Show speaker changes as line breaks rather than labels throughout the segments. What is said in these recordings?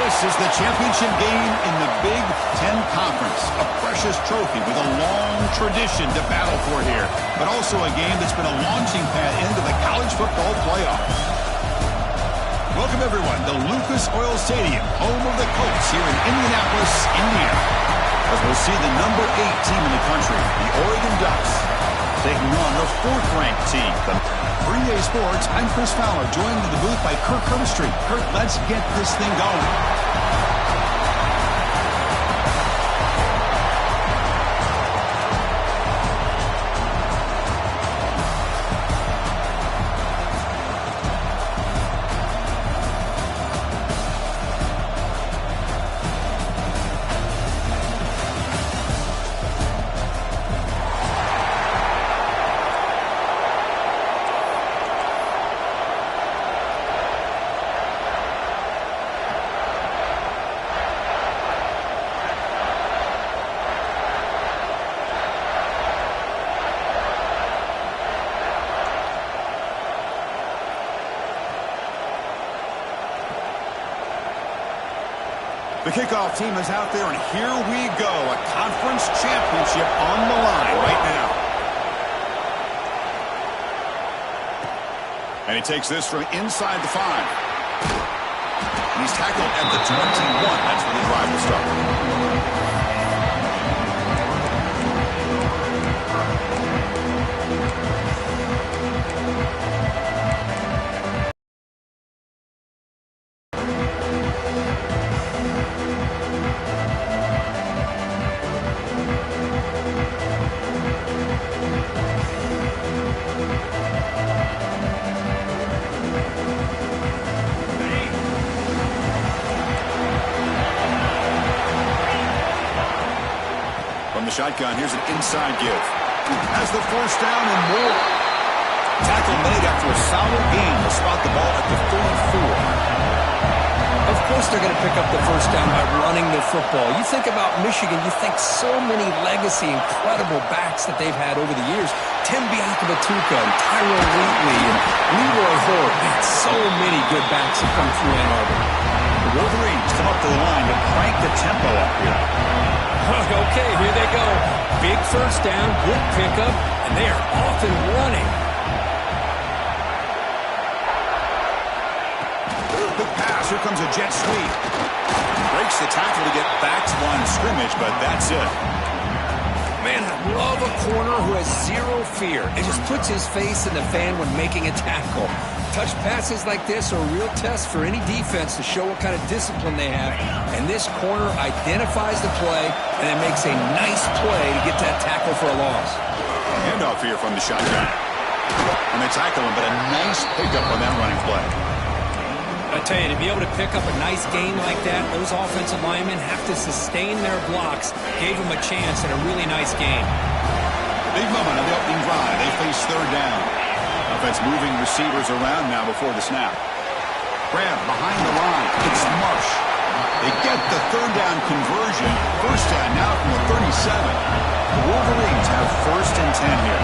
This is the championship game in the Big Ten Conference. A precious trophy with a long tradition to battle for here. But also a game that's been a launching pad into the college football playoff. Welcome, everyone, to Lucas Oil Stadium, home of the Colts here in Indianapolis, Indiana. As we'll see the number 8 team in the country, the Oregon Ducks, taking on the 4th-ranked team. For EA Sports, I'm Chris Fowler, joined in the booth by Kirk Herbstreit. Kirk, let's get this thing going. The kickoff team is out there, and here we go. A conference championship on the line right now. And he takes this from inside the 5. And he's tackled at the 21. That's where the drive will start. Shotgun, here's an inside give. Has the first down and more. Tackle made after a solid gain to spot the ball at the 34.
Of course they're going to pick up the first down by running the football. You think about Michigan, you think so many legacy, incredible backs that they've had over the years. Tim Biakabatuka and Tyrone Wheatley and Leroy Hoare. Man, so many good backs have come through Ann Arbor.
The Wolverines come up to the line to crank the tempo up here.
Okay, here they go. Big first down, good pickup, and they are off and running.
Quick pass, here comes a jet sweep. Breaks the tackle to get back to line of scrimmage, but that's it.
Man, I love a corner who has zero fear. It just puts his face in the fan when making a tackle. Touch passes like this are a real test for any defense to show what kind of discipline they have. And this corner identifies the play, and it makes a nice play to get that tackle for a loss.
Handoff here from the shotgun. And they tackle him, but a nice pickup on that running play.
I tell you, to be able to pick up a nice gain like that, those offensive linemen have to sustain their blocks. Gave them a chance at a really nice gain.
Big moment of the opening drive. They face 3rd down. Offense moving receivers around now before the snap. Grab behind the line. It's Mich. They get the 3rd down conversion. First down now from the 37. The Wolverines have 1st and 10 here.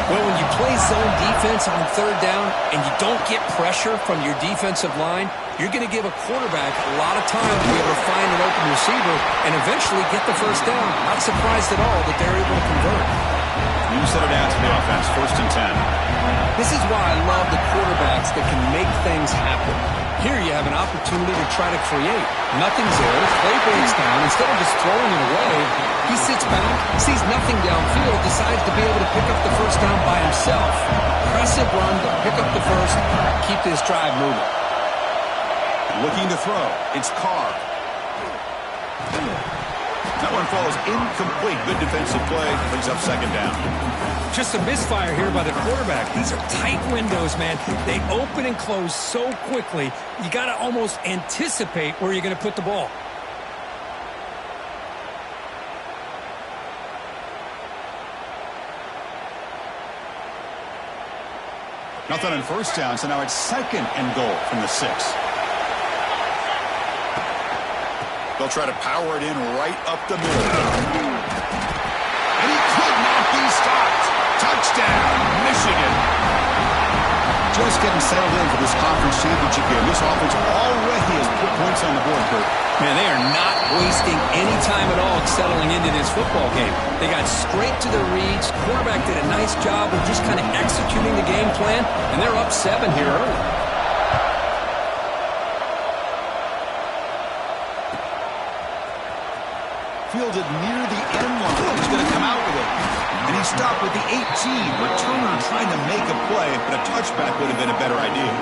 Well, when you play zone defense on 3rd down and you don't get pressure from your defensive line, you're going to give a quarterback a lot of time to be able to find an open receiver and eventually get the first down. Not surprised at all that they're able to convert.
You set it down to the offense, 1st and 10.
This is why I love the quarterbacks that can make things happen. Here you have an opportunity to try to create. Nothing's there. Play breaks down. Instead of just throwing it away, he sits back, sees nothing downfield, decides to be able to pick up the first down by himself. Impressive run to pick up the first, keep this drive moving.
Looking to throw. It's Carr. That one falls incomplete. Good defensive play. Brings up 2nd down.
Just a misfire here by the quarterback. These are tight windows, man. They open and close so quickly, you got to almost anticipate where you're going to put the ball.
Nothing on 1st down, so now it's 2nd and goal from the 6. They'll try to power it in right up the middle. And he could not be stopped. Touchdown, Michigan. Just getting settled in for this conference championship game. This offense already has put points on the board, Kurt.
Man, they are not wasting any time at all settling into this football game. They got straight to their reads. Quarterback did a nice job of just kind of executing the game plan, and they're up 7 here early.
Fielded near the end line. He's going to come out with it. And he stopped with the 18. Returner trying to make a play, but a touchback would have been a better idea.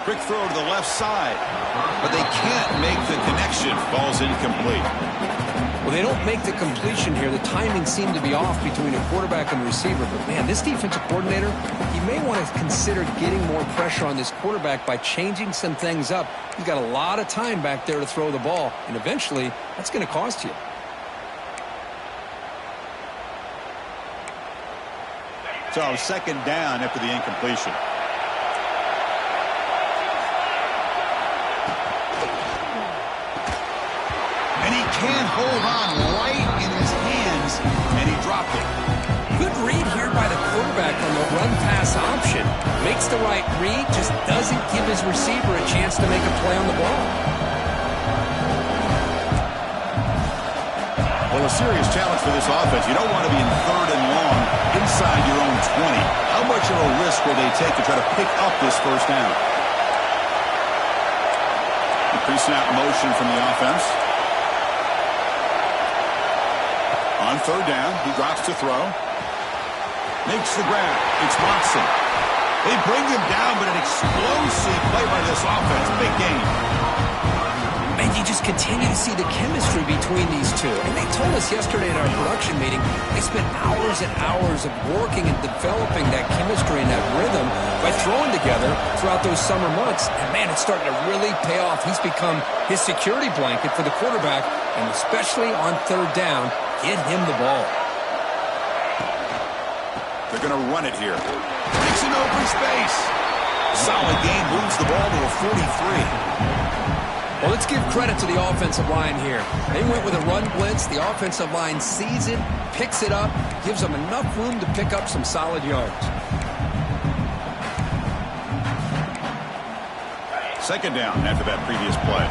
Quick throw to the left side, but they can't make the connection. Falls incomplete.
Well, they don't make the completion here. The timing seemed to be off between a quarterback and receiver. But, man, this defensive coordinator, he may want to consider getting more pressure on this quarterback by changing some things up. He's got a lot of time back there to throw the ball, and eventually that's going to cost you.
So, 2nd down after the incompletion. And he can't hold on right in his hands, and he dropped it.
Good read here by the quarterback on the run-pass option. Makes the right read, just doesn't give his receiver a chance to make a play on the ball.
Well, a serious challenge for this offense. You don't want to be in 3rd and long inside your own 20. How much of a risk will they take to try to pick up this 1st down? The pre-snap motion from the offense. On 3rd down, he drops to throw. Makes the grab. It's Watson. They bring him down, but an explosive play by this offense. Big game.
And you just continue to see the chemistry between these two. And they told us yesterday at our production meeting, they spent hours and hours of working and developing that chemistry and that rhythm by throwing together throughout those summer months. And, man, it's starting to really pay off. He's become his security blanket for the quarterback, and especially on 3rd down, get him the ball.
They're going to run it here. Makes an open space. Solid game, moves the ball to a 43.
Well, let's give credit to the offensive line here. They went with a run blitz. The offensive line sees it, picks it up, gives them enough room to pick up some solid yards.
2nd down after that previous play.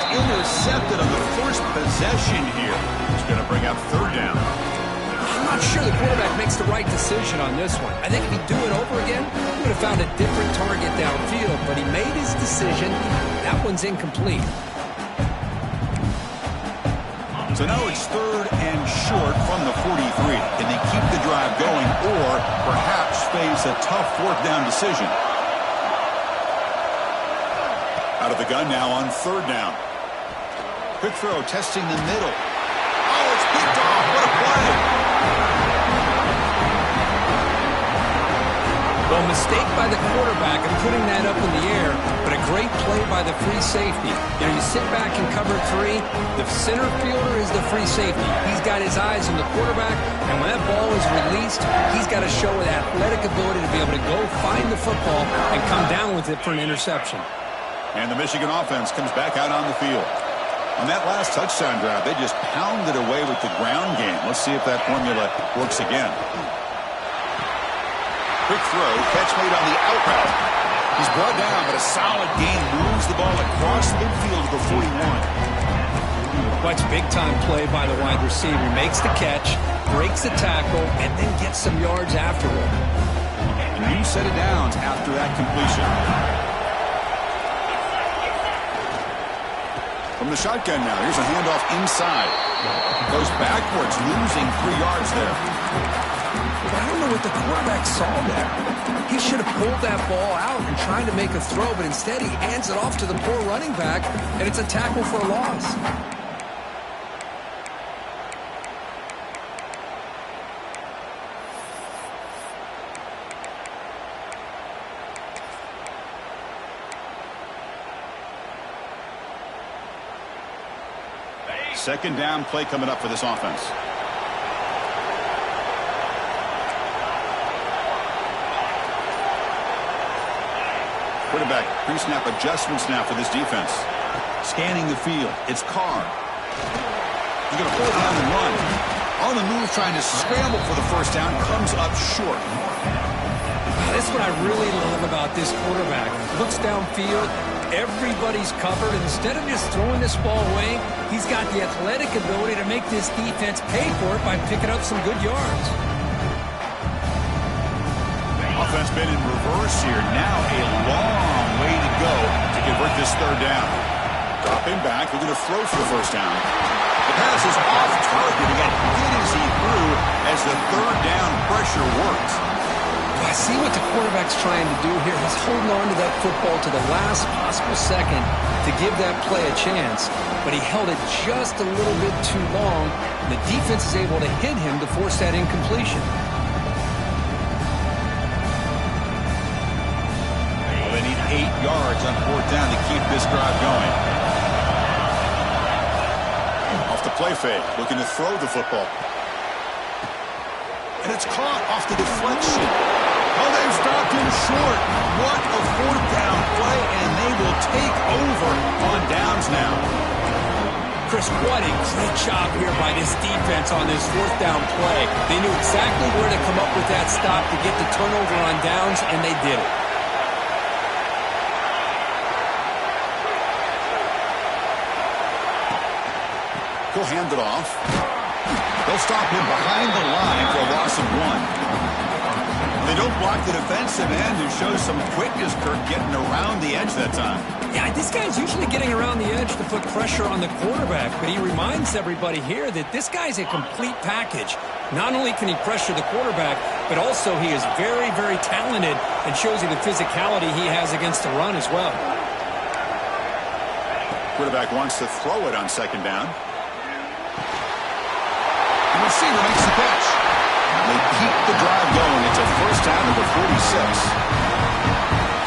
Intercepted on the first possession here. It's going to bring up 3rd down.
I'm not sure the quarterback makes the right decision on this one. I think if he'd do it over again, he would have found a different target downfield, but he made his decision. That one's incomplete.
So now it's 3rd and short from the 43. Can they keep the drive going or perhaps face a tough 4th down decision? Out of the gun now on 3rd down. Quick throw, testing the middle. Oh, it's picked off. What a play.
Well, mistake by the quarterback of putting that up in the air, but a great play by the free safety. You know, you sit back and cover 3. The center fielder is the free safety. He's got his eyes on the quarterback, and when that ball is released, he's got to show an athletic ability to be able to go find the football and come down with it for an interception.
And the Michigan offense comes back out on the field. On that last touchdown drive, they just pounded away with the ground game. Let's see if that formula works again. Quick throw, catch made on the out route. He's brought down, but a solid gain moves the ball across midfield to the 41.
Watch big-time play by the wide receiver. Makes the catch, breaks the tackle, and then gets some yards afterward.
A new set of downs after that completion. From the shotgun now, here's a handoff inside. Goes backwards, losing 3 yards there.
I don't know what the quarterback saw there. He should have pulled that ball out and tried to make a throw, but instead he hands it off to the poor running back, and it's a tackle for a loss.
Second down play coming up for this offense. Quarterback pre-snap adjustments now for this defense. Scanning the field. It's Carr. He's going to hold on and run. On the move, trying to scramble for the first down. Comes up short.
That's what I really love about this quarterback. Looks downfield. Everybody's covered. And instead of just throwing this ball away, he's got the athletic ability to make this defense pay for it by picking up some good yards.
Offense been in reverse here. Now a long way to go to convert this third down. Dropping back, looking to throw for the first down. The pass is off target. He got hit as he threw as the third down pressure worked.
I see what the quarterback's trying to do here. He's holding on to that football to the last possible second to give that play a chance, but he held it just a little bit too long, and the defense is able to hit him to force that incompletion.
Well, they need 8 yards on fourth down to keep this drive going. Off the play fake, looking to throw the football. And it's caught off the deflection. Oh, they've stopped him short. What a fourth down play, and they will take over on downs now.
Chris, what a great job here by this defense on this fourth down play. They knew exactly where to come up with that stop to get the turnover on downs, and they did it.
He'll hand it off. They'll stop him behind the line for a loss of 1. They don't block the defensive end, who shows some quickness, Kirk, getting around the edge that time.
Yeah, this guy's usually getting around the edge to put pressure on the quarterback, but he reminds everybody here that this guy's a complete package. Not only can he pressure the quarterback, but also he is very, very talented and shows you the physicality he has against the run as well.
Quarterback wants to throw it on second down. The receiver makes the catch. They keep the drive going. It's a first down at the 46.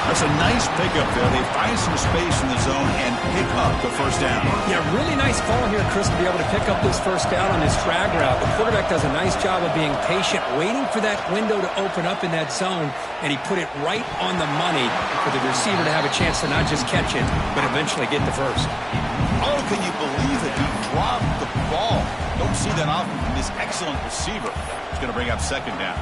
That's a nice pickup there. They find some space in the zone and pick up the first down.
Yeah, really nice call here, Chris, to be able to pick up this first down on this drag route. The quarterback does a nice job of being patient, waiting for that window to open up in that zone, and he put it right on the money for the receiver to have a chance to not just catch it, but eventually get the first.
Oh, can you believe it? He dropped the ball. Don't see that often from this excellent receiver. He's going to bring up second down.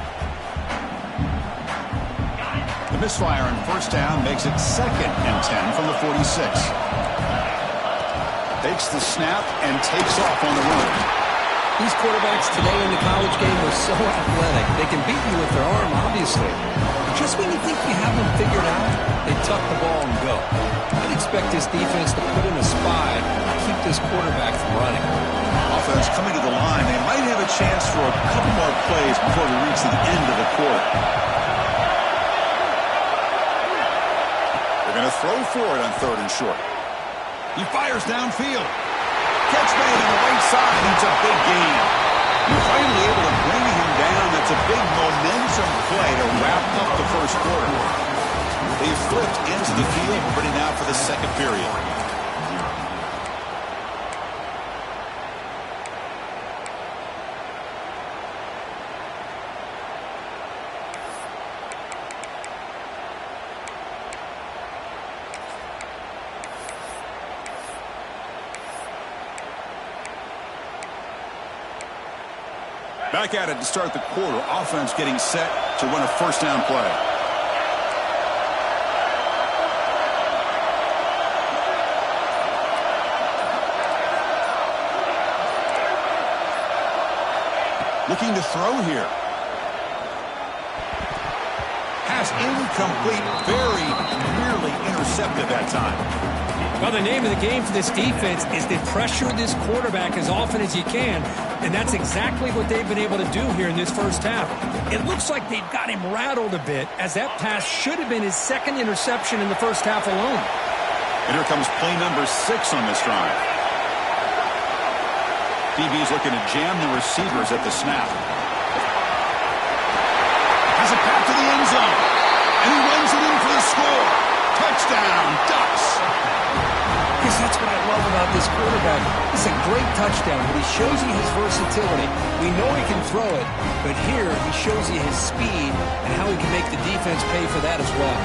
The misfire on first down makes it 2nd and 10 from the 46. Takes the snap and takes off on the run.
These quarterbacks today in the college game are so athletic. They can beat you with their arm, obviously. But just when you think you have them figured out, they tuck the ball and go. I'd expect this defense to put in a spy to keep this quarterback from running.
Offense coming to the line. They might have a chance for a couple more plays before we reach the end of the quarter. They're going to throw for it on 3rd and short. He fires downfield. Catch made on the right side. It's a big gain. You're finally able to bring him down. That's a big momentum play to wrap up the first quarter. They flipped into the field, ready now for the second period. Back at it to start the quarter. Offense getting set to run a first down play. Looking to throw here. Pass incomplete. Very nearly intercepted that time.
Well, the name of the game for this defense is to pressure this quarterback as often as you can, and that's exactly what they've been able to do here in this first half. It looks like they've got him rattled a bit, as that pass should have been his 2nd interception in the first half alone.
And here comes play number 6 on this drive. DB's looking to jam the receivers at the snap. Has a pass to the end zone, and he runs it in for the score. Touchdown, Ducks.
Because that's what I love about this quarterback. It's a great touchdown, but he shows you his versatility. We know he can throw it, but here he shows you his speed and how he can make the defense pay for that as well.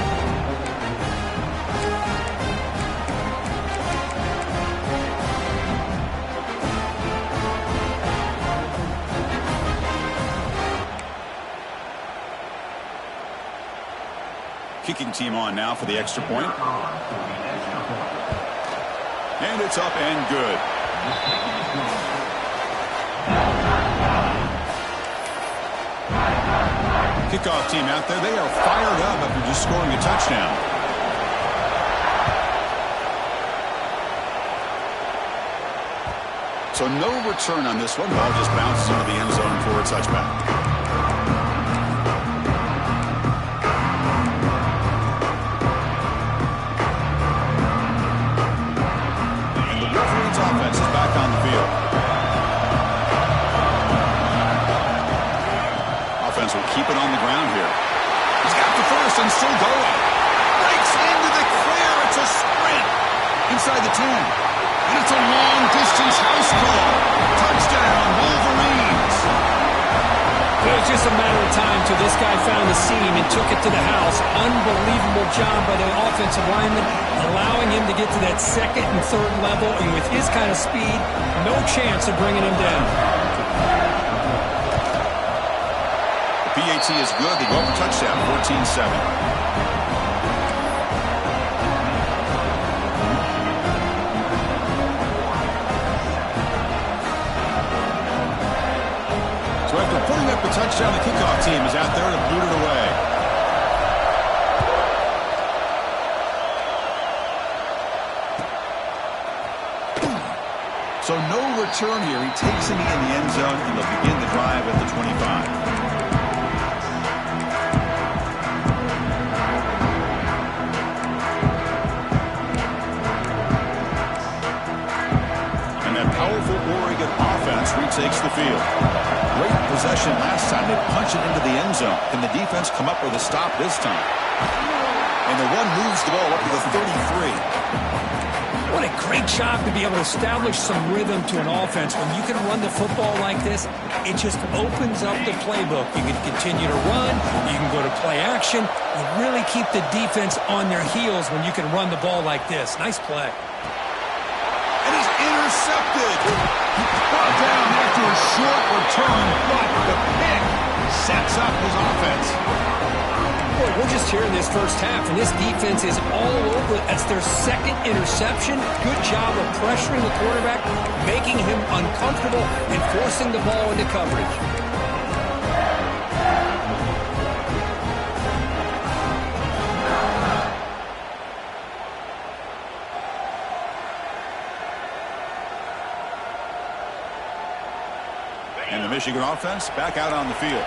Kicking team on now for the extra point. And it's up and good. Kickoff team out there. They are fired up after just scoring a touchdown. So no return on this one. Ball just bounces into the end zone for a touchback. Offense is back on the field. Offense will keep it on the ground here. He's got the first and still going. Breaks into the clear. It's a sprint inside the 10. And it's a long-distance house call. Touchdown, Wolverines.
It was just a matter of time till this guy found the seam and took it to the house. Unbelievable job by the offensive lineman, allowing him to get to that second and third level, and with his kind of speed, no chance of bringing him down.
The PAT is good. They go for touchdown, 14-7. So after putting up a touchdown, the kickoff team is out there to boot it away. So no return here. He takes it in the end zone, and they'll begin the drive at the 25. Powerful Oregon offense retakes the field. Great possession last time. They punch it into the end zone. Can the defense come up with a stop this time? And the one moves the ball up to the 33.
What a great job to be able to establish some rhythm to an offense. When you can run the football like this, it just opens up the playbook. You can continue to run. You can go to play action. You really keep the defense on their heels when you can run the ball like this. Nice play.
Intercepted. Brought down after a short return, but the pick sets up his offense.
Boy, we're just here in this first half, and this defense is all over. That's their second interception. Good job of pressuring the quarterback, making him uncomfortable, and forcing the ball into coverage.
And the Michigan offense back out on the field.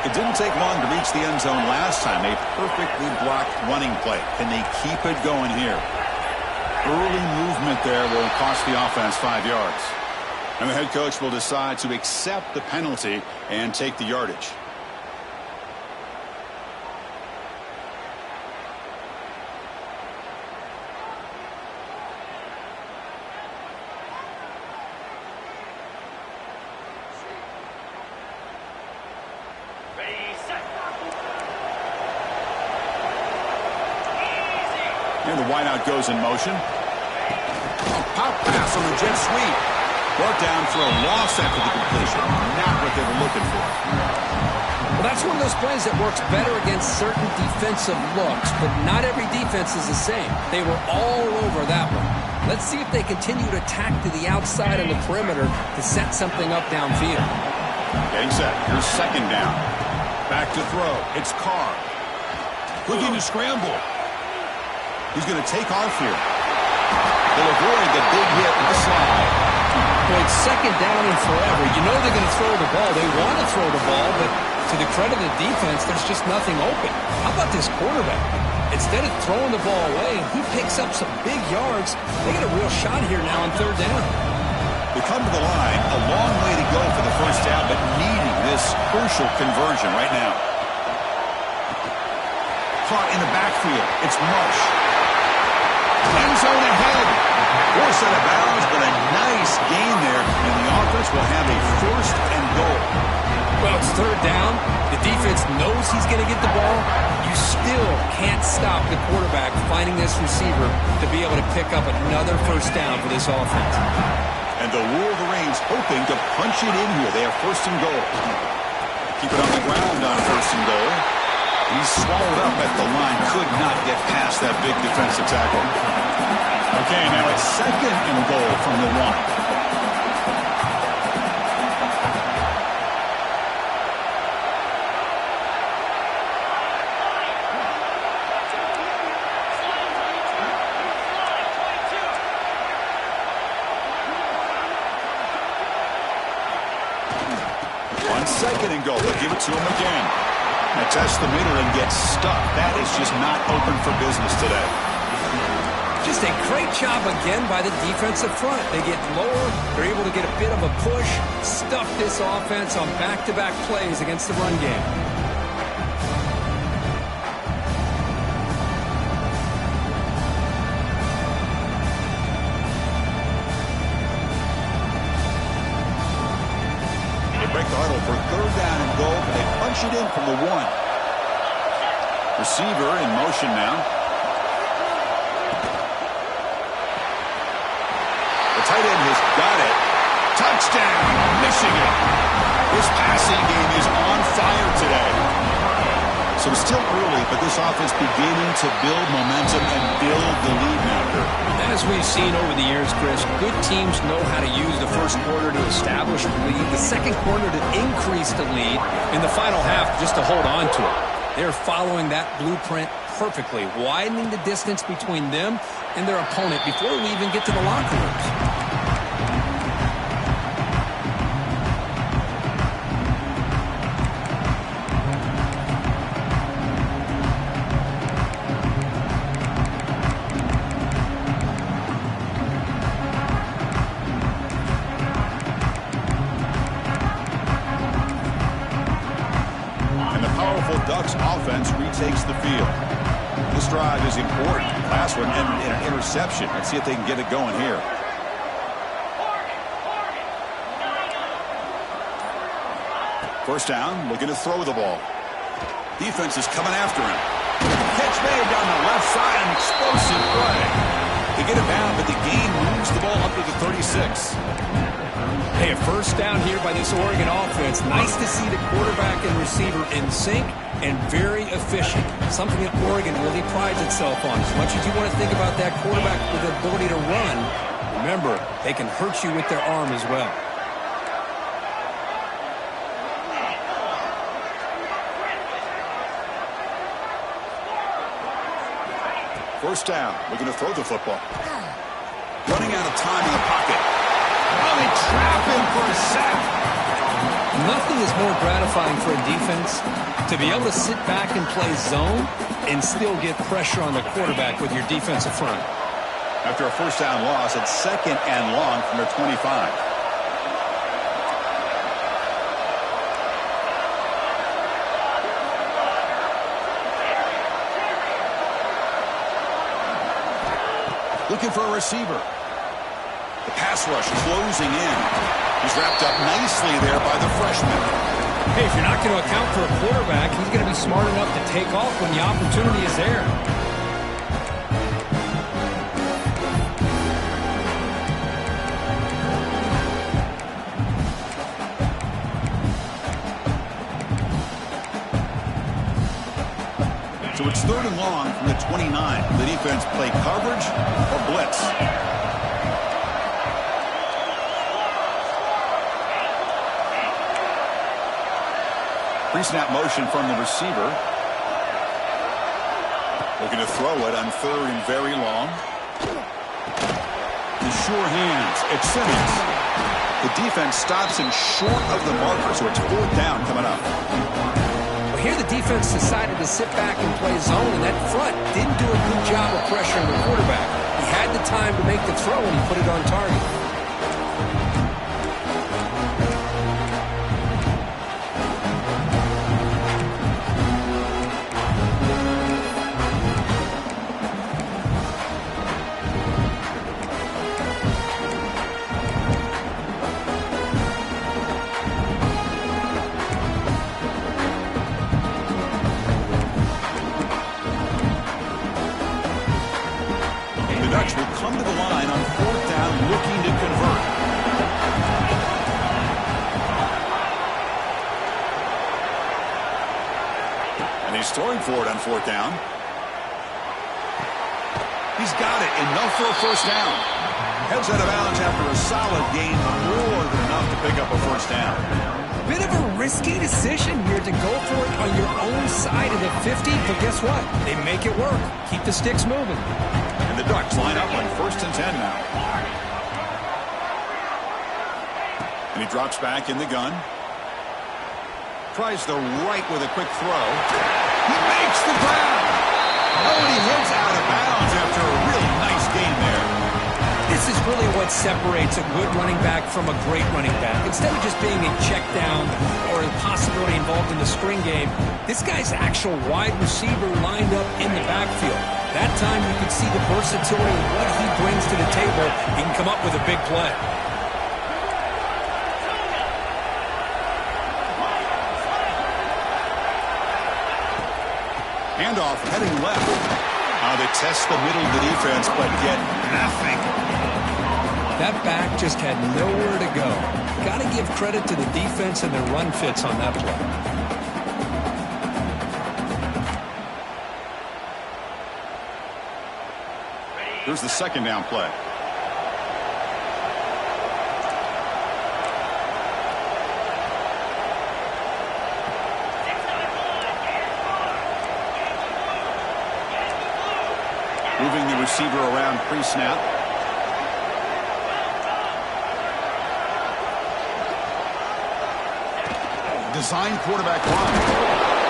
It didn't take long to reach the end zone last time. A perfectly blocked running play. Can they keep it going here? Early movement there will cost the offense 5 yards. And the head coach will decide to accept the penalty and take the yardage. And the wideout goes in motion. A pop pass on the jet sweep. Brought down for a loss after the completion. Not what they were looking for.
Well, that's one of those plays that works better against certain defensive looks, but not every defense is the same. They were all over that one. Let's see if they continue to attack to the outside on the perimeter to set something up downfield.
Getting set. Here's second down. Back to throw. It's Carr. Looking to scramble. He's going to take off here. They'll avoid the big hit with the slide.
Well, it's second down and forever. You know they're going to throw the ball. They want to throw the ball, but to the credit of the defense, there's just nothing open. How about this quarterback? Instead of throwing the ball away, he picks up some big yards. They get a real shot here now on third down.
They come to the line. A long way to go for the first down, but needing this crucial conversion right now. Caught in the backfield. It's Mich. End zone ahead. Force out of bounds, but a nice gain there. And the offense will have a first and goal.
Well, it's third down. The defense knows he's going to get the ball. You still can't stop the quarterback finding this receiver to be able to pick up another first down for this offense.
And the Wolverines hoping to punch it in here. They have first and goal. Keep it on the ground on first and goal. He's swallowed up at the line. Could not get past that big defensive tackle. Okay, now it's second and goal from the 1. 1 second and goal. They'll give it to him again. Now test the middle and get stuck. That is just not open for business today.
Just a great job again by the defensive front. They get lower. They're able to get a bit of a push, stuff this offense on back-to-back plays against the run game.
They break the huddle for third down and goal, but they punch it in from the 1. Receiver in motion now. Tight end has got it. Touchdown, Michigan. His passing game is on fire today. So it's still early, but this offense beginning to build momentum and build the lead now.
As we've seen over the years, Chris, good teams know how to use the first quarter to establish the lead, the second quarter to increase the lead, and the final half just to hold on to it. They're following that blueprint perfectly, widening the distance between them and their opponent before we even get to the locker rooms.
Ducks offense retakes the field. This drive is important. Last one ended in an interception. Let's see if they can get it going here. First down, looking to throw the ball. Defense is coming after him. Catch made down the left side, an explosive play. They get it down, but the gain moves the ball up to the 36.
Hey, a first down here by this Oregon offense. Nice to see the quarterback and receiver in sync and very efficient. Something that Oregon really prides itself on. As much as you want to think about that quarterback with the ability to run, remember, they can hurt you with their arm as well.
First down, looking to throw the football. Running out of time in the pocket. Oh, they trap him for a sack.
Nothing is more gratifying for a defense to be able to sit back and play zone and still get pressure on the quarterback with your defensive front.
After a first down loss, it's second and long from their 25. Looking for a receiver. The pass rush closing in. He's wrapped up nicely there by the freshman.
Hey, if you're not going to account for a quarterback, he's going to be smart enough to take off when the opportunity is there.
So it's third and long from the 29. The defense play coverage or blitz. Pre-snap motion from the receiver. Looking to throw it on third and very long. The sure hands. It's Simmons. The defense stops him short of the marker, so it's fourth down coming up.
Well, here the defense decided to sit back and play zone, and that front didn't do a good job of pressuring the quarterback. He had the time to make the throw, and he put it on target.
Ducks will come to the line on 4th down looking to convert. And he's throwing for it on 4th down. He's got it. Enough for a first down. Heads out of bounds after a solid gain, more than enough to pick up a first down.
Bit of a risky decision here to go for it on your own side of the 50, but guess what? They make it work. Keep the sticks moving.
And the Ducks line up on 1st and 10 now. And he drops back in the gun. Tries the right with a quick throw. He makes the grab. Oh, and he heads out of bounds after a really nice gain there.
This is really what separates a good running back from a great running back. Instead of just being a check down or a possibility involved in the screen game, this guy's actual wide receiver lined up in the backfield. That time you can see the versatility of what he brings to the table. He can come up with a big play.
Handoff heading left. They test the middle of the defense, but get nothing.
That back just had nowhere to go. Got to give credit to the defense and their run fits on that play.
Here's the 2nd down play. Moving the receiver around pre-snap. Design quarterback run.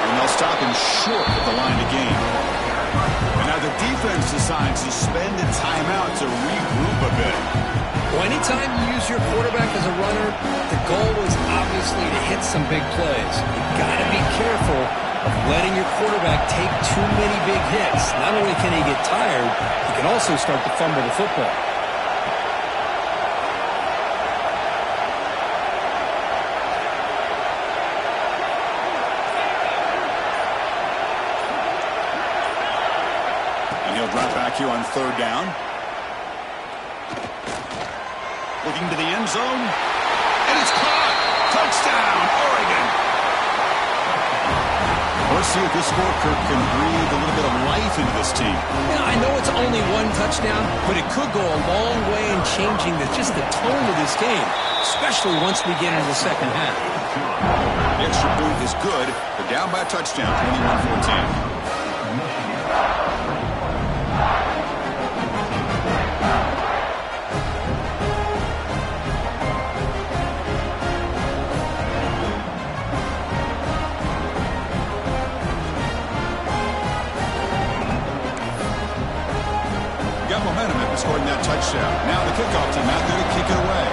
And they'll stop him short at the line to gain. And now the defense decides to spend a timeout to regroup a bit.
Well, anytime you use your quarterback as a runner, the goal is obviously to hit some big plays. You've got to be careful of letting your quarterback take too many big hits. Not only can he get tired, he can also start to fumble the football.
And he'll drop back here on 3rd down. Looking to the end zone. And it's caught! Touchdown, Oregon! Let's see if this score, Kirk, can breathe a little bit of life into this team.
Yeah, I know it's only one touchdown, but it could go a long way in changing just the tone of this game, especially once we get into the second half.
The extra point is good. They're down by a touchdown, 21-14. Momentum after scoring that touchdown. Now the kickoff team out there to kick it away.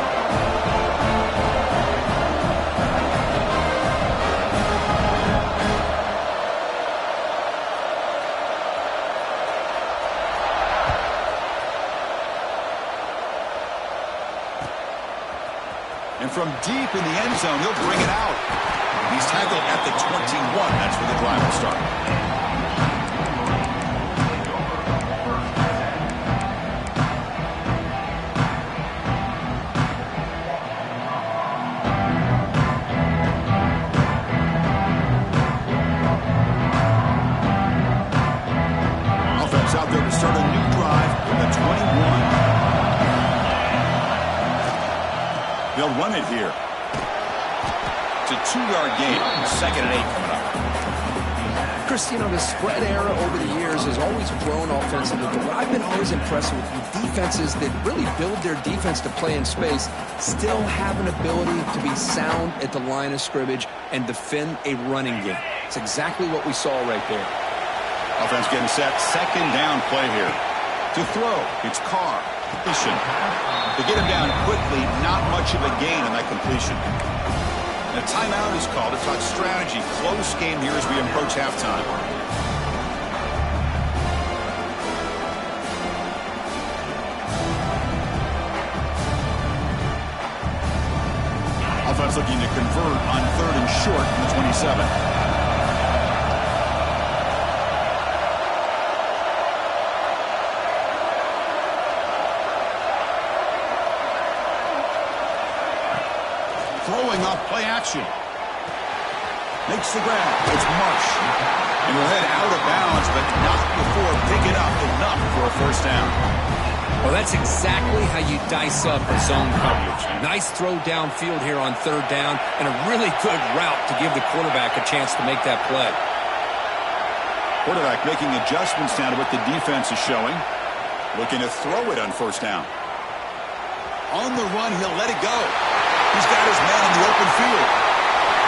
And from deep in the end zone, he'll bring it out. He's tackled at the 21. That's where the drive will start. Out there to start a new drive with the 21. They'll run it here. It's a 2-yard gain. 2nd and 8 coming up.
Chris, you know, the spread era over the years has always grown offensively, but what I've been always impressed with defenses that really build their defense to play in space still have an ability to be sound at the line of scrimmage and defend a running game. It's exactly what we saw right there.
Offense getting set. 2nd down play here. To throw, it's Carr. Completion. To get him down quickly, not much of a gain on that completion. And a timeout is called to talk strategy. Close game here as we approach halftime. Offense looking to convert on 3rd and short from the 27. throwing off play action. Makes the grab. It's Mich. And he'll head out of bounds, but not before picking up enough for a first down.
Well, that's exactly how you dice up a zone coverage. Nice throw downfield here on third down, and a really good route to give the quarterback a chance to make that play.
Quarterback making adjustments now to what the defense is showing. Looking to throw it on first down. On the run, he'll let it go. He's got his man in the open field.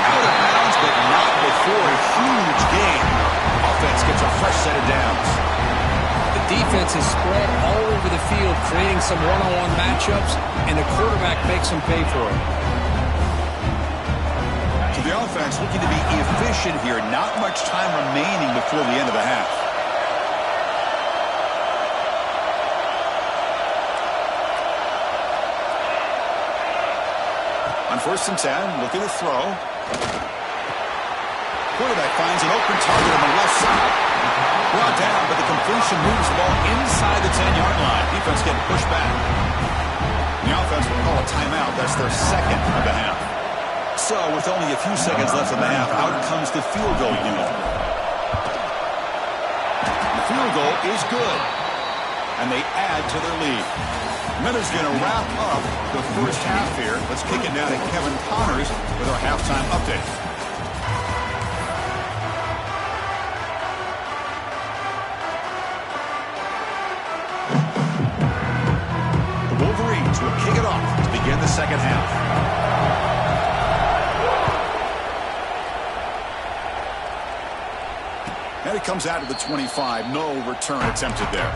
Out of bounds, but not before a huge gain. Offense gets a fresh set of downs.
The defense is spread all over the field, creating some one-on-one matchups, and the quarterback makes them pay for it.
So the offense looking to be efficient here. Not much time remaining before the end of the half. On 1st and 10, looking to throw. Quarterback finds an open target on the left side. Brought down, but the completion moves the ball inside the 10-yard line. Defense getting pushed back. The offense will call a timeout. That's their second of the half. So, with only a few seconds left in the half, out comes the field goal unit. The field goal is good, and they add to their lead. Miller's going to wrap up the first half here. Let's kick it now to Kevin Connors with our halftime update. The Wolverines will kick it off to begin the second half. And it comes out to the 25. No return attempted there.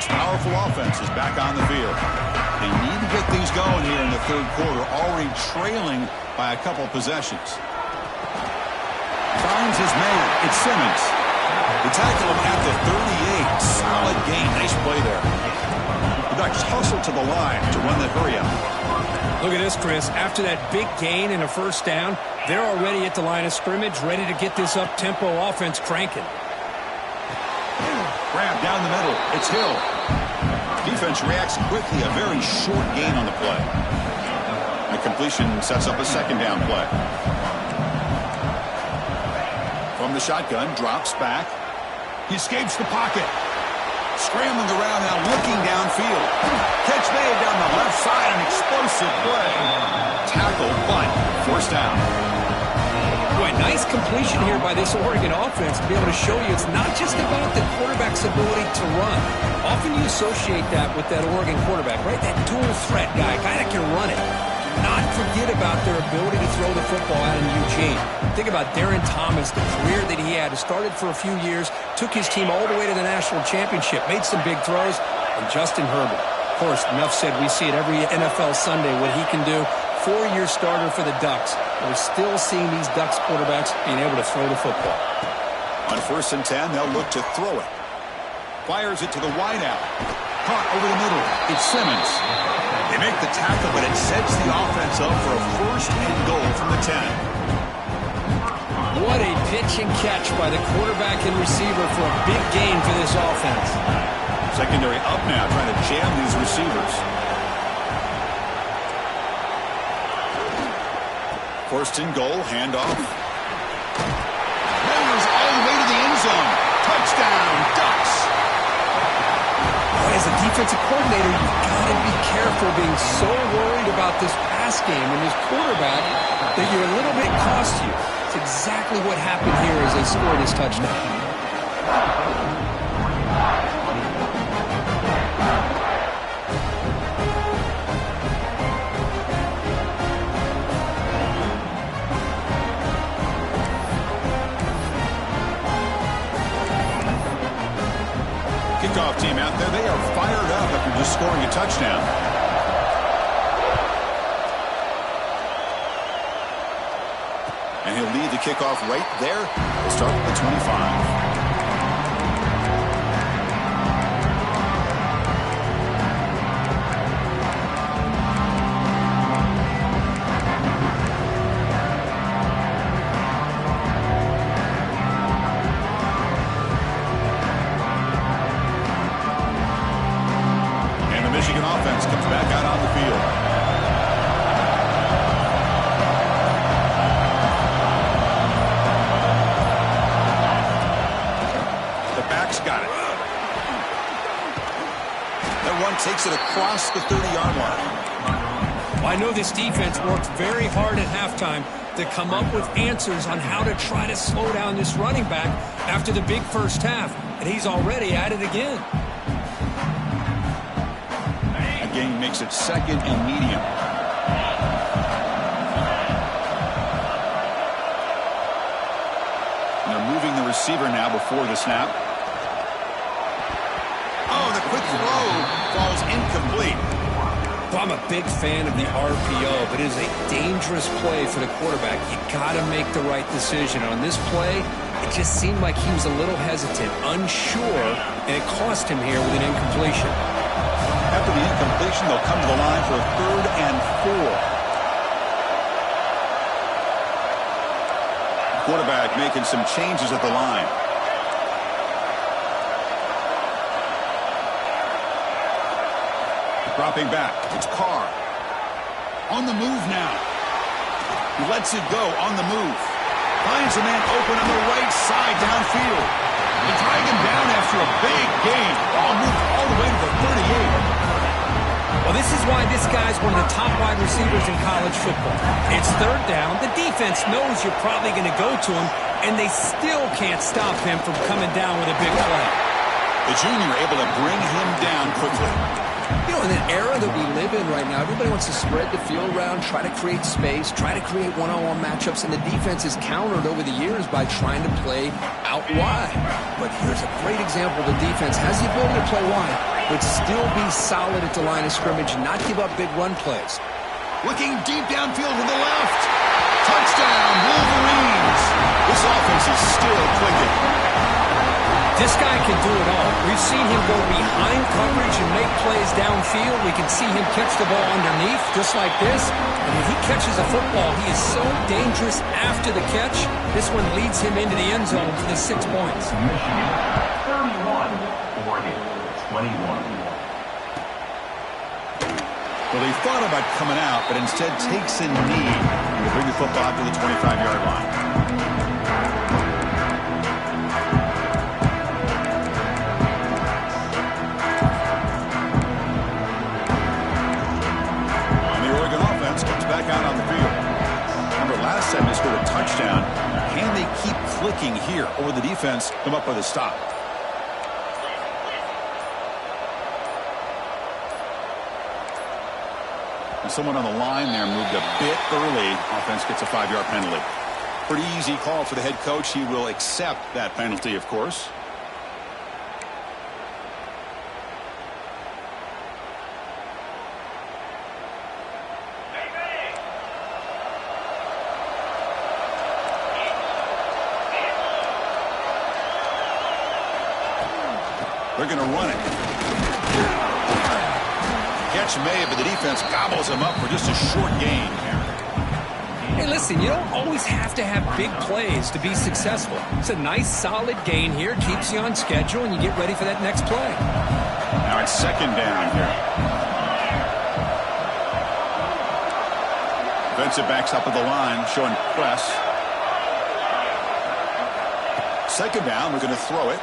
Powerful offense is back on the field. They need to get things going here in the third quarter, already trailing by a couple possessions. Finds his man. It's Simmons. They tackle him at the 38. Solid gain. Nice play there. The Ducks hustle to the line to run the hurry up.
Look at this, Chris. After that big gain and a first down, they're already at the line of scrimmage, ready to get this up-tempo offense cranking.
Grab down the middle. It's Hill. Defense reacts quickly. A very short gain on the play. The completion sets up a second down play. From the shotgun, drops back. He escapes the pocket. Scrambling around now, looking downfield. Catch made down the left side. An explosive play. Tackle, but first down.
Boy, nice completion here by this Oregon offense to be able to show you it's not just about the quarterback's ability to run. Often you associate that with that Oregon quarterback, right? That dual threat guy that can run it. Do not forget about their ability to throw the football out in Eugene. Think about Darren Thomas, the career that he had. Started for a few years, took his team all the way to the national championship, made some big throws, and Justin Herbert. Of course, enough said, we see it every NFL Sunday what he can do. 4-year starter for the Ducks. We're still seeing these Ducks quarterbacks being able to throw the football.
On 1st and 10, they'll look to throw it. Fires it to the wideout. Caught over the middle. It's Simmons. They make the tackle, but it sets the offense up for a first and goal from the 10.
What a pitch and catch by the quarterback and receiver for a big gain for this offense.
Secondary up now, trying to jam these receivers. First and goal, handoff. Rolls all the way to the end zone. Touchdown, Ducks.
Boy, as a defensive coordinator, you've got to be careful being so worried about this pass game and this quarterback that you're a little bit cost you. It's exactly what happened here as they scored this touchdown.
Kickoff team out there, they are fired up after just scoring a touchdown. And he'll lead the kickoff right there. We'll start with the 25. offense comes back out on the field. The back's got it. That one takes it across the 30-yard line.
Well, I know this defense worked very hard at halftime to come up with answers on how to try to slow down this running back after the big first half, and he's already at it again.
That gain makes it 2nd and medium. And they're moving the receiver now before the snap. Oh, the quick throw falls incomplete.
Well, I'm a big fan of the RPO, but it is a dangerous play for the quarterback. You got to make the right decision. On this play, it just seemed like he was a little hesitant, unsure, and it cost him here with an incompletion.
After the incompletion, they'll come to the line for a 3rd and 4. Quarterback making some changes at the line. Dropping back. It's Carr. On the move now. He lets it go on the move. Finds a man open on the right side downfield. They drag him down after a big gain. Ball moved all the way to the 38.
Well, this is why this guy's one of the top wide receivers in college football. It's 3rd down. The defense knows you're probably going to go to him, and they still can't stop him from coming down with a big play.
The junior able to bring him down quickly.
You know, in an era that we live in right now, everybody wants to spread the field around, try to create space, try to create one-on-one matchups, and the defense is countered over the years by trying to play out wide. But here's a great example. The defense has the ability to play wide, but still be solid at the line of scrimmage and not give up big run plays.
Looking deep downfield to the left. Touchdown, Wolverines. This offense is still clicking.
This guy can do it all. We've seen him go behind coverage and make plays downfield. We can see him catch the ball underneath, just like this. And when he catches a football, he is so dangerous after the catch. This one leads him into the end zone for the 6 points.
Michigan, 31, Oregon, 21.
Well, he thought about coming out, but instead takes a knee and will bring the football to the 25-yard line. Comes back out on the field. Remember, last time they scored a touchdown. Can they keep clicking here, or will the defense come up with a stop? And someone on the line there moved a bit early. Offense gets a 5-yard penalty. Pretty easy call for the head coach. He will accept that penalty, of course. They're going to run it. Catch made, but the defense gobbles him up for just a short gain here.
Hey, listen, you don't always have to have big plays to be successful. It's a nice, solid gain here. Keeps you on schedule, and you get ready for that next play.
Now it's 2nd down here. Defensive backs up at the line, showing press. 2nd down, we're going to throw it.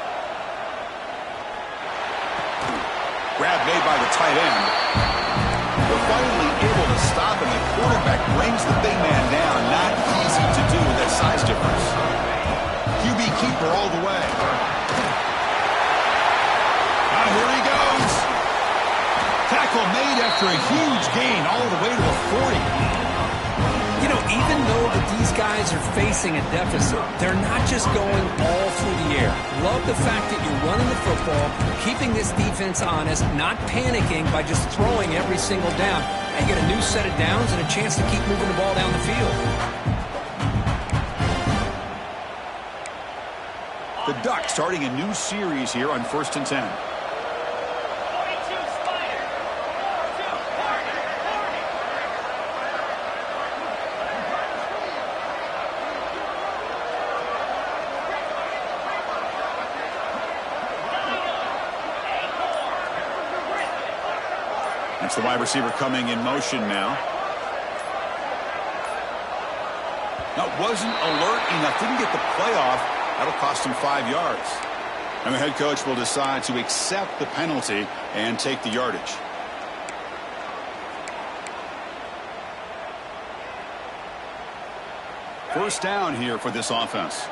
Grab made by the tight end. They're finally able to stop him. The quarterback brings the big man down. Not easy to do with that size difference. QB keeper all the way. Now here he goes. Tackle made after a huge gain all the way to a 40.
You know, even though that these guys are facing a deficit, they're not just going all through the air. Love the fact that you're running the football, keeping this defense honest, not panicking by just throwing every single down. And you get a new set of downs and a chance to keep moving the ball down the field.
The Ducks starting a new series here on 1st and 10. That's the wide receiver coming in motion now. That wasn't alert enough. Didn't get the play off. That'll cost him 5 yards. And the head coach will decide to accept the penalty and take the yardage. First down here for this offense.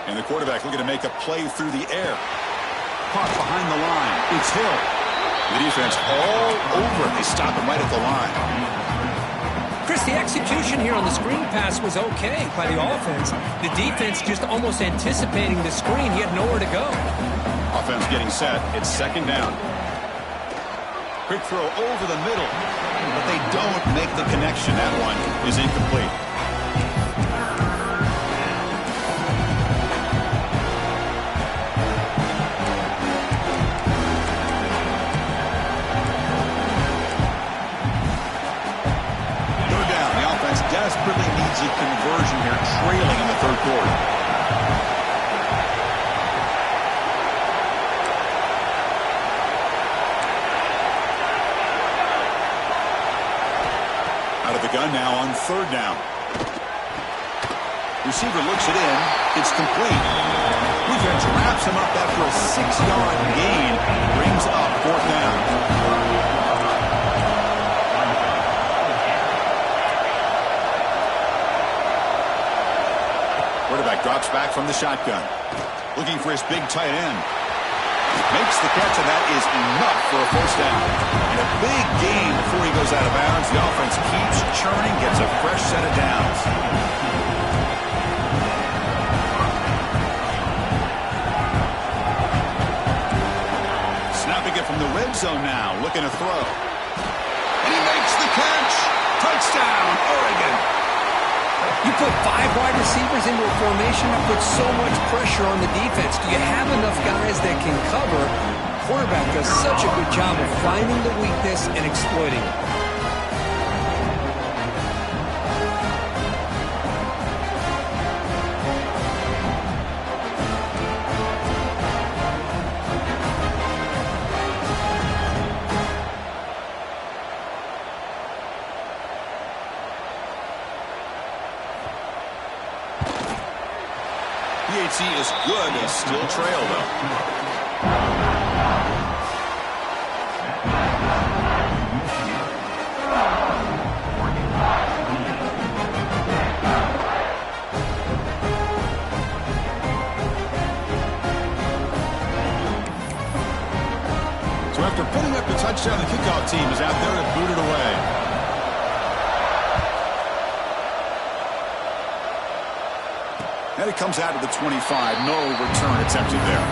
And the quarterback looking to make a play through the air. Caught behind the line. It's Hill. The defense all over. They stop him right at the line.
Chris, the execution here on the screen pass was okay by the offense. The defense just almost anticipating the screen. He had nowhere to go.
Offense getting set. It's second down. Quick throw over the middle. But they don't make the connection. That one is incomplete. Desperately needs a conversion here, trailing in the third quarter. Out of the gun now on third down. Receiver looks it in. It's complete. Defense wraps him up after a 6-yard gain. Brings up fourth down. Quarterback drops back from the shotgun. Looking for his big tight end. Makes the catch, and that is enough for a first down. And a big gain before he goes out of bounds. The offense keeps churning, gets a fresh set of downs. Snapping it from the red zone now, looking to throw. And he makes the catch. Touchdown, Oregon.
You put 5 wide receivers into a formation that puts so much pressure on the defense. Do you have enough guys that can cover? Quarterback does such a good job of finding the weakness and exploiting it.
PHC is good. They still trail, though. So after putting up the touchdown, the kickoff team is out there to boot it away. And it comes out of the 25. No return attempted there.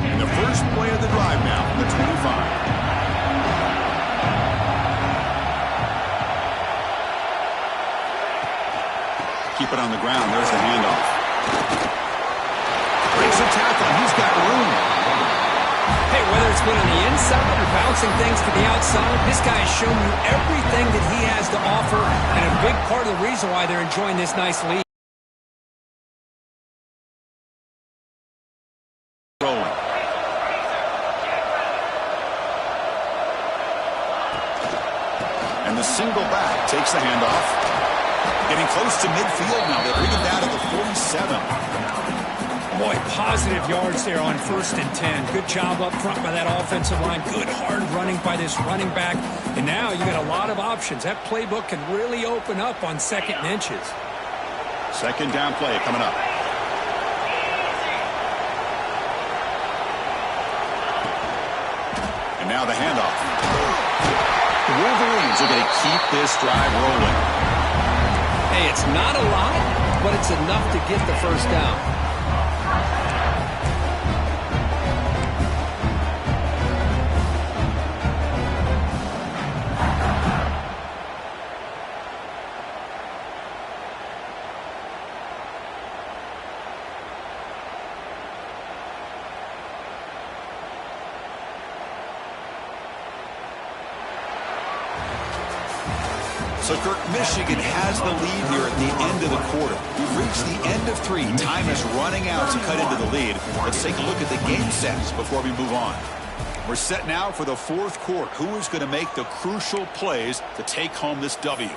And the first play of the drive now from the 25. Keep it on the ground. There's the handoff. Breaks a tackle. He's got room.
Hey, whether it's been on the inside or bouncing things to the outside, this guy has shown you everything that he has to offer, and a big part of the reason why they're enjoying this nice lead.
Rolling. And the single back takes the handoff. Getting close to midfield now. They bring it down to the 47.
Boy, positive yards there on 1st and 10. Good job up front by that offensive line. Good hard running by this running back. And now you got a lot of options. That playbook can really open up on 2nd and inches.
Second down play coming up. And now the handoff. The Wolverines are going to keep this drive rolling.
Hey, it's not a lot, but it's enough to get the first down.
So, Kirk, Michigan has the lead here at the end of the quarter. We've reached the end of 3. Time is running out to cut into the lead. Let's take a look at the game sets before we move on. We're set now for the 4th quarter. Who is going to make the crucial plays to take home this W?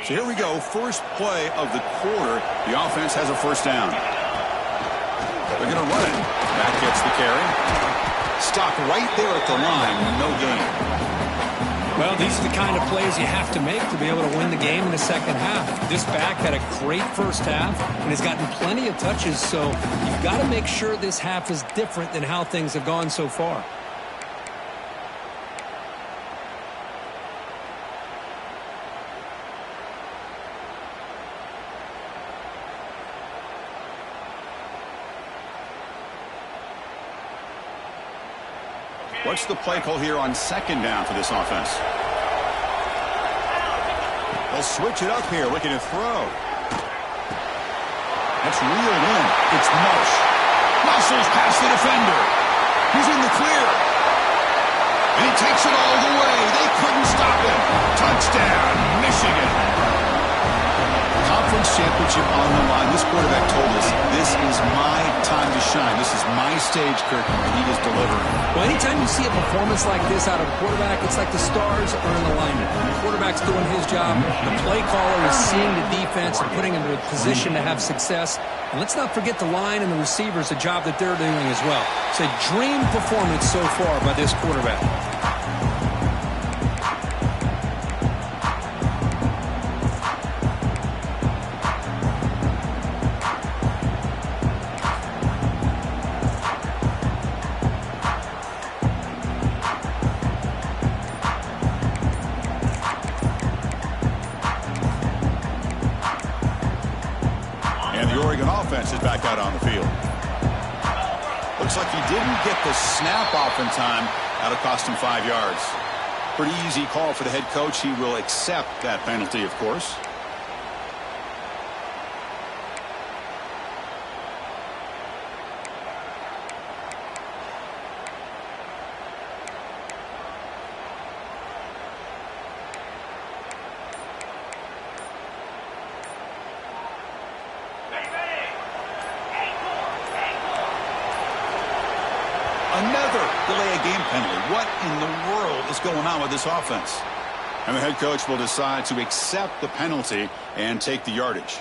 So here we go, first play of the quarter. The offense has a first down. They're going to run it. That gets the carry. Stopped right there at the line, no gain.
Well, these are the kind of plays you have to make to be able to win the game in the second half. This back had a great first half and has gotten plenty of touches, so you've got to make sure this half is different than how things have gone so far.
What's the play call here on second down for this offense? They'll switch it up here, looking to throw. That's reeled in. It's Mich. Muscles past the defender. He's in the clear. And he takes it all the way. They couldn't stop him. Touchdown, Michigan. Conference championship on the line. This quarterback told us, this is my time to shine. This is my stage, Kirk, and he is delivering.
Well, anytime you see a performance like this out of a quarterback, it's like the stars are in alignment. The quarterback's doing his job. The play caller is seeing the defense and putting him in a position to have success. And let's not forget the line and the receivers, the job that they're doing as well. It's a dream performance so far by this quarterback.
Is back out on the field. Looks like he didn't get the snap off in time. That'll cost him 5 yards. Pretty easy call for the head coach. He will accept that penalty, of course. Another delay of game penalty. What in the world is going on with this offense? And the head coach will decide to accept the penalty and take the yardage.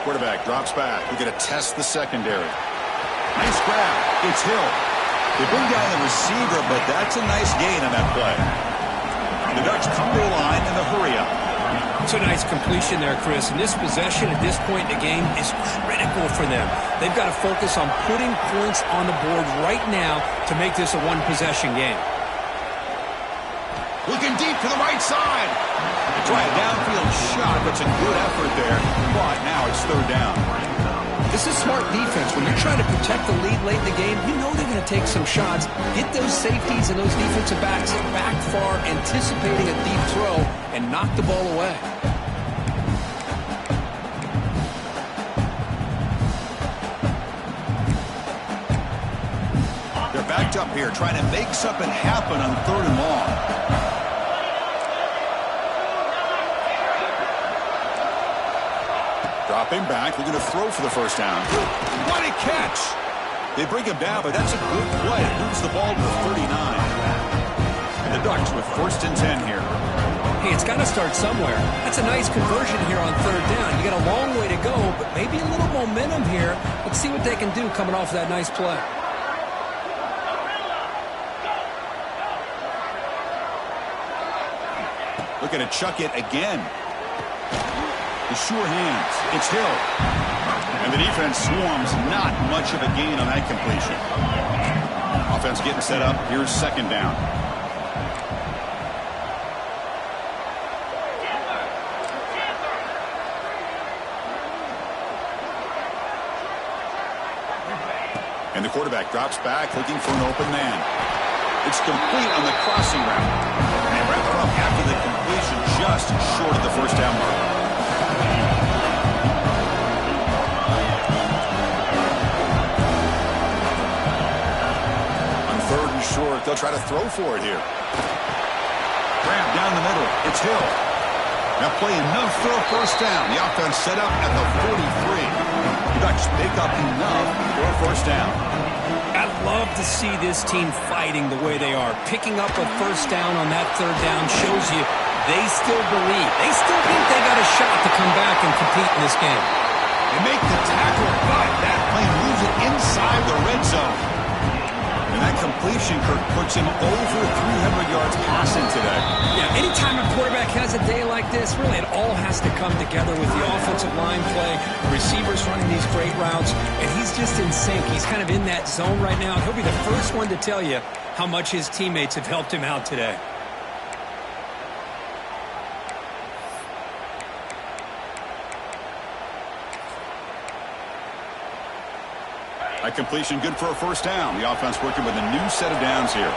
Quarterback drops back. We're going to test the secondary. Nice grab. It's Hill. They bring down the receiver, but that's a nice gain on that play. The Ducks come to the line in the hurry-up.
It's a nice completion there, Chris. And this possession at this point in the game is critical for them. They've got to focus on putting points on the board right now to make this a one-possession game.
Looking deep to the right side. They try a downfield shot. That's a good effort there. But now it's third down.
This is smart defense. When you're trying to protect the lead late in the game, you know they're going to take some shots. Get those safeties and those defensive backs back far, anticipating a deep throw, and knock the ball away.
They're backed up here, trying to make something happen on third and long. Dropping back, they're going to throw for the first down. What a catch! They bring him down, but that's a good play. It moves the ball to the 39. And the Ducks with first and 10 here.
Hey, it's got to start somewhere. That's a nice conversion here on third down. You got a long way to go, but maybe a little momentum here. Let's see what they can do coming off that nice play.
Looking to chuck it again. The sure hands. It's Hill. And the defense swarms. Not much of a gain on that completion. offense getting set up. Here's second down. And the quarterback drops back looking for an open man. It's complete on the crossing route. And they wrap it up after the completion just short of the first down mark. On third and short, they'll try to throw for it here. Grab down the middle. It's Hill. Now play enough for a first down. The offense set up at the 43. The Ducks make up enough for a first down.
I love to see this team fighting the way they are. Picking up a first down on that third down shows you they still believe. They still think they got a shot to come back and compete in this game.
They make the tackle, but that plane moves it inside the red zone. And that completion, Kirk, puts him over 300 yards passing today.
Yeah, anytime a quarterback has a day like this, really it all has to come together with the offensive line play, receivers running these great routes, and he's just in sync. He's kind of in that zone right now, and he'll be the first one to tell you how much his teammates have helped him out today.
That completion good for a first down. The offense working with a new set of downs here.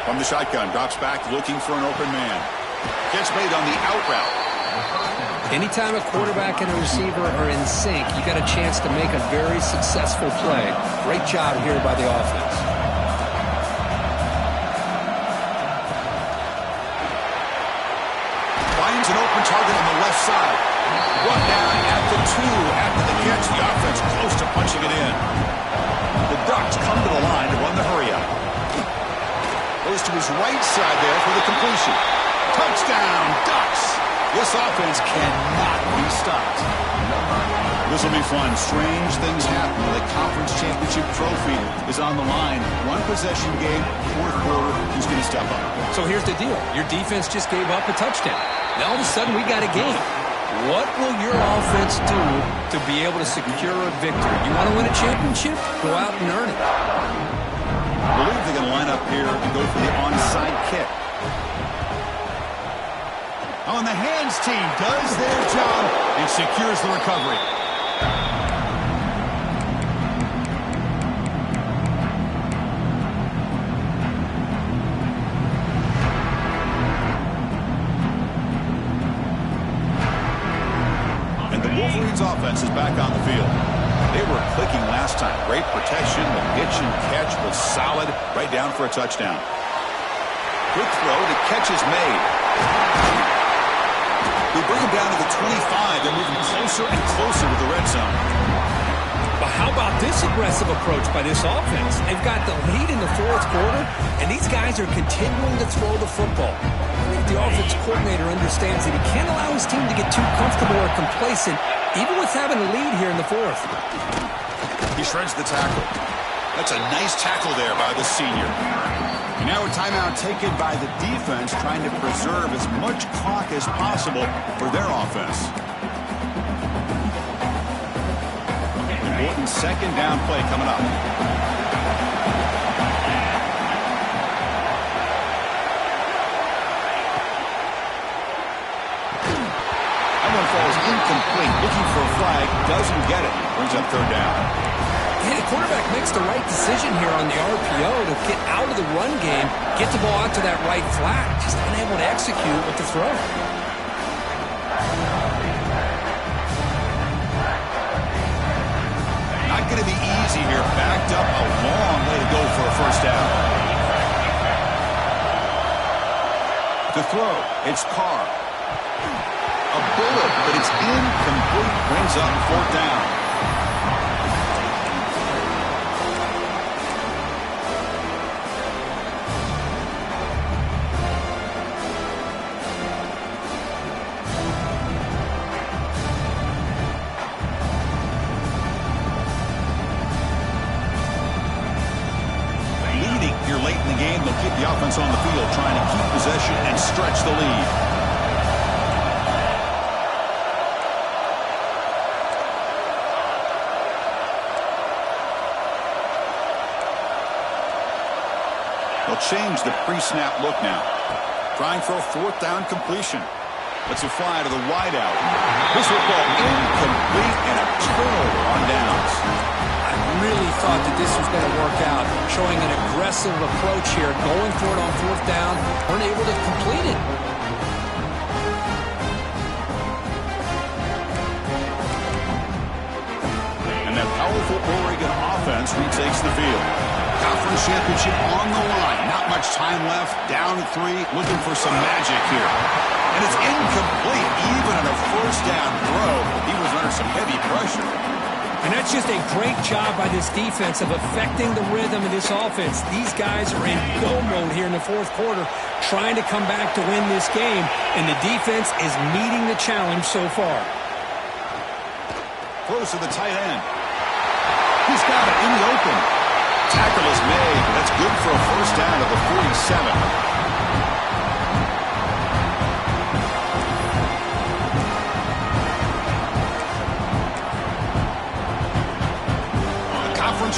From the shotgun, drops back looking for an open man. Gets made on the out route.
Anytime a quarterback and a receiver are in sync, you got a chance to make a very successful play. Great job here by the offense.
Finds an open target on the left side. Run down at the 2 after the catch. The offense close to punching it in. The Ducks come to the line to run the hurry up. Goes to his right side there for the completion. Touchdown, Ducks! This offense cannot be stopped. This will be fun. Strange things happen when the conference championship trophy is on the line. One possession game, fourth quarter, who's going to step up?
So here's the deal. Your defense just gave up a touchdown. Now all of a sudden we got a game. What will your offense do to be able to secure a victory? You want to win a championship? Go out and earn it.
I believe they're going to line up here and go for the onside kick. On the hands team does their job and secures the recovery. And the Wolverines offense is back on the field. They were clicking last time. Great protection. The pitch and catch was solid. Right down for a touchdown. Quick throw. The catch is made. We bring them down to the 25. They're moving closer and closer to the red zone.
But how about this aggressive approach by this offense? They've got the lead in the fourth quarter, and these guys are continuing to throw the football. I think the offense coordinator understands that he can't allow his team to get too comfortable or complacent, even with having a lead here in the fourth.
He shreds the tackle. That's a nice tackle there by the senior. And now a timeout taken by the defense, trying to preserve as much clock as possible for their offense. Important second down play coming up. That one falls incomplete. Looking for a flag. Doesn't get it. Brings up third down.
Yeah, the quarterback makes the right decision here on the RPO to get out of the run game, get the ball out to that right flat, just unable to execute with the throw.
Not going to be easy here. Backed up a long way to go for a first down. To throw, it's Carr. A bullet, but it's incomplete. Brings up fourth down. Here late in the game, they'll keep the offense on the field, trying to keep possession and stretch the lead. change the pre-snap look now. Trying for a fourth down completion. Lets it fly to the wideout. This football incomplete and a turnover on downs.
I really thought that this was going to work out. Showing an aggressive approach here. Going for it on fourth down. Weren't able to complete it.
And that powerful Oregon offense retakes the field. Conference championship on the line. Not much time left. Down 3. Looking for some magic here. And it's incomplete. Even on a first down throw, he was under some heavy pressure.
And that's just a great job by this defense of affecting the rhythm of this offense. These guys are in go mode here in the fourth quarter, trying to come back to win this game. And the defense is meeting the challenge so far.
Close to the tight end. He's got it in the open. Tackle is made. That's good for a first down at the 47.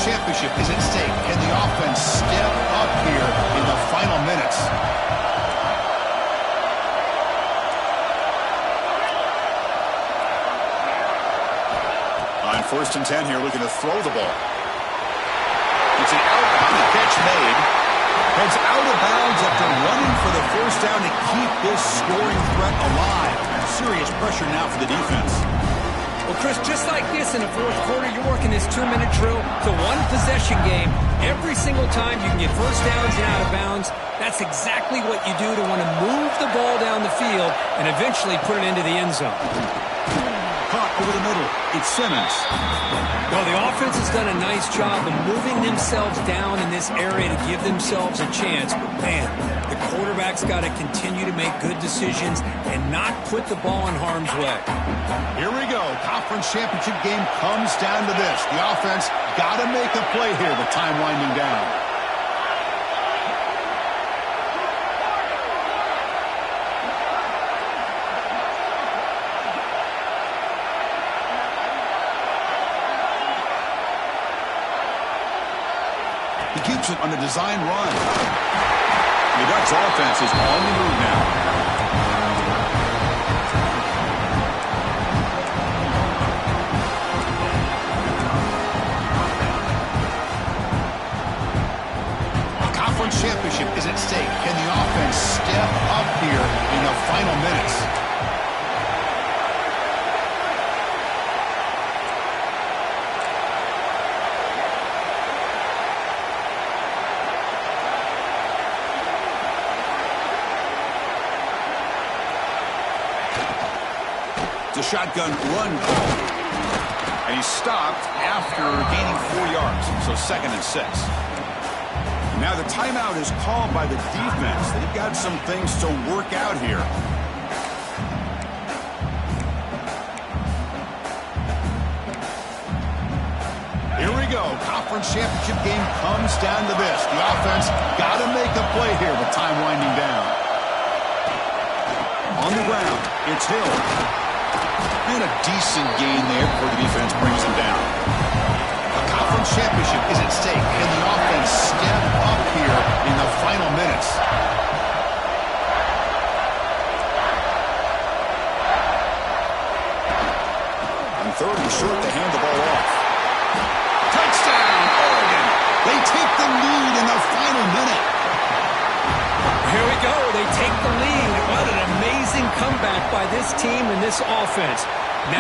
Championship is at stake. Can the offense step up here in the final minutes? On 1st and 10 here, looking to throw the ball. It's an out-of-bounds catch made. Heads out of bounds after running for the first down to keep this scoring threat alive. Serious pressure now for the defense.
Well, Chris, just like this in the fourth quarter, you're working this 2-minute drill. It's a one-possession game. Every single time you can get first downs and out of bounds. That's exactly what you do to want to move the ball down the field and eventually put it into the end zone.
Caught over the middle. It's Simmons.
Well, the offense has done a nice job of moving themselves down in this area to give themselves a chance. But, man, the quarterback's got to continue to make good decisions and not put the ball in harm's way.
Here we go. Conference championship game comes down to this. The offense got to make a play here with time winding down. He keeps it on the design run. The Ducks offense is on the move now. The conference championship is at stake. Can the offense step up here in the final minutes? A shotgun run call. And he's stopped after gaining 4 yards. So 2nd and 6. Now the timeout is called by the defense. They've got some things to work out here. Here we go. Conference championship game comes down to this. The offense got to make a play here with time winding down. On the ground, it's Hill. And a decent gain there before the defense brings him down. A conference championship is at stake. Can the offense step up here in the final minutes? On 3rd and short, they hand the ball off. Touchdown, Oregon! They take the lead in the final minute.
Here we go. They take the lead. What an amazing comeback by this team and this offense.